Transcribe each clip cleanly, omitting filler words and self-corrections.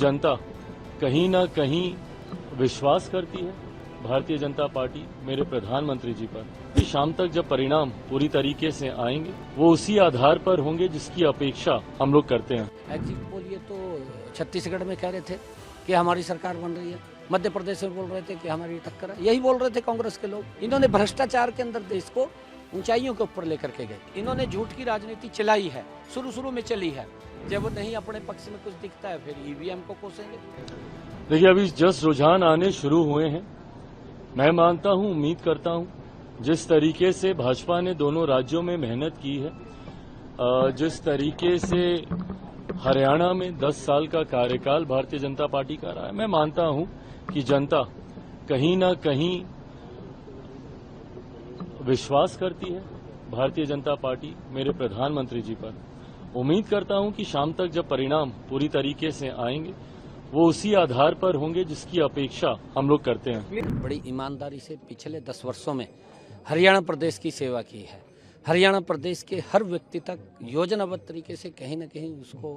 जनता कहीं ना कहीं विश्वास करती है भारतीय जनता पार्टी मेरे प्रधानमंत्री जी पर कि शाम तक जब परिणाम पूरी तरीके से आएंगे वो उसी आधार पर होंगे जिसकी अपेक्षा हम लोग करते हैं। एग्जिट पोल ये तो छत्तीसगढ़ में कह रहे थे कि हमारी सरकार बन रही है, मध्य प्रदेश में बोल रहे थे कि हमारी टक्कर है, यही बोल रहे थे कांग्रेस के लोग। इन्होंने भ्रष्टाचार के अंदर देश को ऊंचाइयों के ऊपर लेकर के गए। इन्होंने झूठ की राजनीति चलाई है, शुरू में चली है। जब नहीं अपने पक्ष में कुछ दिखता है फिर ईवीएम को कोसेंगे। देखिए, अभी जस्ट रुझान आने शुरू हुए हैं। मैं मानता हूं, उम्मीद करता हूं, जिस तरीके से भाजपा ने दोनों राज्यों में मेहनत की है, जिस तरीके से हरियाणा में 10 साल का कार्यकाल भारतीय जनता पार्टी का रहा है, मैं मानता हूं कि जनता कहीं ना कहीं विश्वास करती है भारतीय जनता पार्टी मेरे प्रधानमंत्री जी पर। उम्मीद करता हूं कि शाम तक जब परिणाम पूरी तरीके से आएंगे वो उसी आधार पर होंगे जिसकी अपेक्षा हम लोग करते हैं। बड़ी ईमानदारी से पिछले 10 वर्षों में हरियाणा प्रदेश की सेवा की है। हरियाणा प्रदेश के हर व्यक्ति तक योजनाबद्ध तरीके से कहीं न कहीं उसको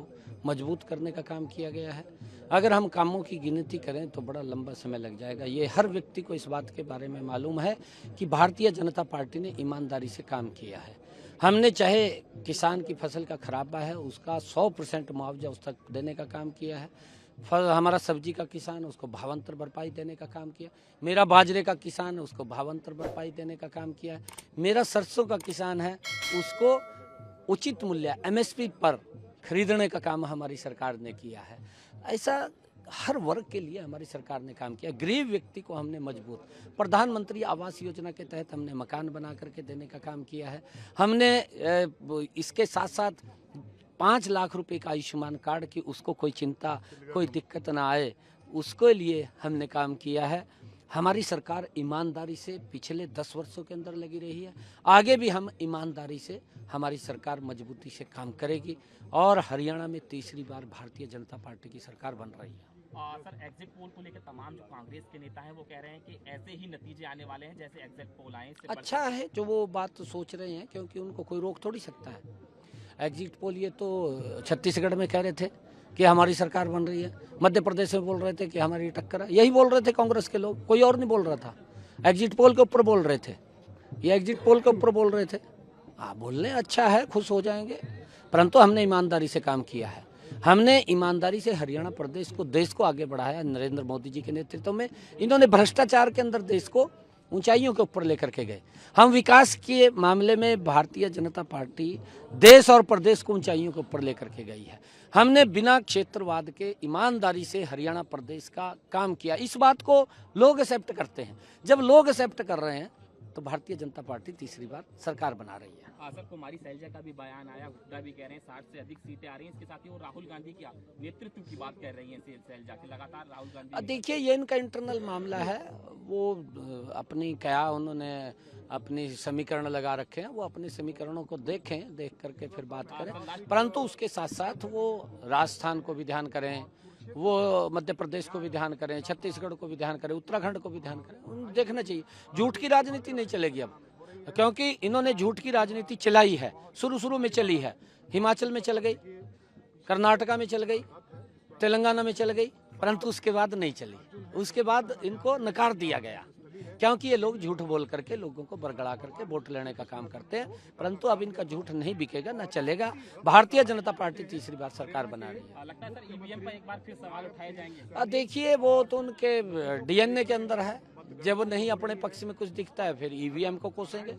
मजबूत करने का काम किया गया है। अगर हम कामों की गिनती करें तो बड़ा लंबा समय लग जाएगा। ये हर व्यक्ति को इस बात के बारे में मालूम है कि भारतीय जनता पार्टी ने ईमानदारी से काम किया है। हमने चाहे किसान की फसल का खराबा है उसका 100% मुआवजा उस तक देने का काम किया है। हमारा सब्जी का किसान है उसको भावांतर भरपाई देने का काम किया। मेरा बाजरे का किसान है उसको भावांतर भरपाई देने का काम किया है। मेरा सरसों का किसान है उसको उचित मूल्य एमएसपी पर खरीदने का काम हमारी सरकार ने किया है। ऐसा हर वर्ग के लिए हमारी सरकार ने काम किया। गरीब व्यक्ति को हमने मजबूत, प्रधानमंत्री आवास योजना के तहत हमने मकान बना करके देने का काम किया है। हमने इसके साथ साथ 5 लाख रुपए का आयुष्मान कार्ड की उसको कोई चिंता कोई दिक्कत ना आए उसके लिए हमने काम किया है। हमारी सरकार ईमानदारी से पिछले 10 वर्षों के अंदर लगी रही है। आगे भी हम ईमानदारी से हमारी सरकार मजबूती से काम करेगी और हरियाणा में तीसरी बार भारतीय जनता पार्टी की सरकार बन रही है। सर, एग्जिट पोल को लेकर तमाम जो कांग्रेस के नेता हैं वो कह रहे हैं कि ऐसे ही नतीजे आने वाले हैं जैसे एग्जिट पोल आए। अच्छा है जो वो बात सोच रहे हैं क्योंकि उनको कोई रोक थोड़ी सकता है। एग्जिट पोल ये तो छत्तीसगढ़ में कह रहे थे कि हमारी सरकार बन रही है, मध्य प्रदेश में बोल रहे थे कि हमारी टक्कर है, यही बोल रहे थे कांग्रेस के लोग, कोई और नहीं बोल रहा था। एग्जिट पोल के ऊपर बोल रहे थे, ये एग्जिट पोल के ऊपर बोल रहे थे। हाँ, बोलने अच्छा है, खुश हो जाएंगे, परंतु हमने ईमानदारी से काम किया है। हमने ईमानदारी से हरियाणा प्रदेश को, देश को आगे बढ़ाया। नरेंद्र मोदी जी के नेतृत्व में इन्होंने भ्रष्टाचार के अंदर देश को ऊंचाइयों के ऊपर लेकर के गए। हम विकास के मामले में भारतीय जनता पार्टी देश और प्रदेश को ऊंचाइयों के ऊपर लेकर के गई है। हमने बिना क्षेत्रवाद के ईमानदारी से हरियाणा प्रदेश का काम किया। इस बात को लोग एक्सेप्ट करते हैं। जब लोग एक्सेप्ट कर रहे हैं तो भारतीय जनता पार्टी तीसरी बार सरकार बना रही है। सर, कुमारी शैलजा का भी बयान आया, हुड्डा भी कह रहे हैं 60 से अधिक सीटें आ रही हैं। इसके साथ ही वो राहुल गांधी की नेतृत्व की बात कर रही हैं शैलजा के, लगातार राहुल गांधी। देखिए, ये इनका इंटरनल मामला है। वो अपनी क्या उन्होंने अपनी समीकरण लगा रखे हैं, वो अपने समीकरणों को देखें, देख करके फिर बात करें। परंतु उसके साथ साथ वो राजस्थान को भी ध्यान करें, वो मध्य प्रदेश को भी ध्यान करें, छत्तीसगढ़ को भी ध्यान करें, उत्तराखंड को भी ध्यान करें। देखना चाहिए, झूठ की राजनीति नहीं चलेगी अब, क्योंकि इन्होंने झूठ की राजनीति चलाई है, शुरू में चली है। हिमाचल में चल गई, कर्नाटका में चल गई, तेलंगाना में चल गई, परंतु उसके बाद नहीं चली। उसके बाद इनको नकार दिया गया क्योंकि ये लोग झूठ बोल करके लोगों को बरगड़ा करके वोट लेने का काम करते हैं। परंतु अब इनका झूठ नहीं बिकेगा, न चलेगा। भारतीय जनता पार्टी तीसरी बार सरकार बना रही है। लगता है सर ईवीएम पर एक बार फिर सवाल उठाए जाएंगे। देखिए, वो तो उनके डीएनए के अंदर है। जब नहीं अपने पक्ष में कुछ दिखता है फिर ईवीएम को कोसेंगे।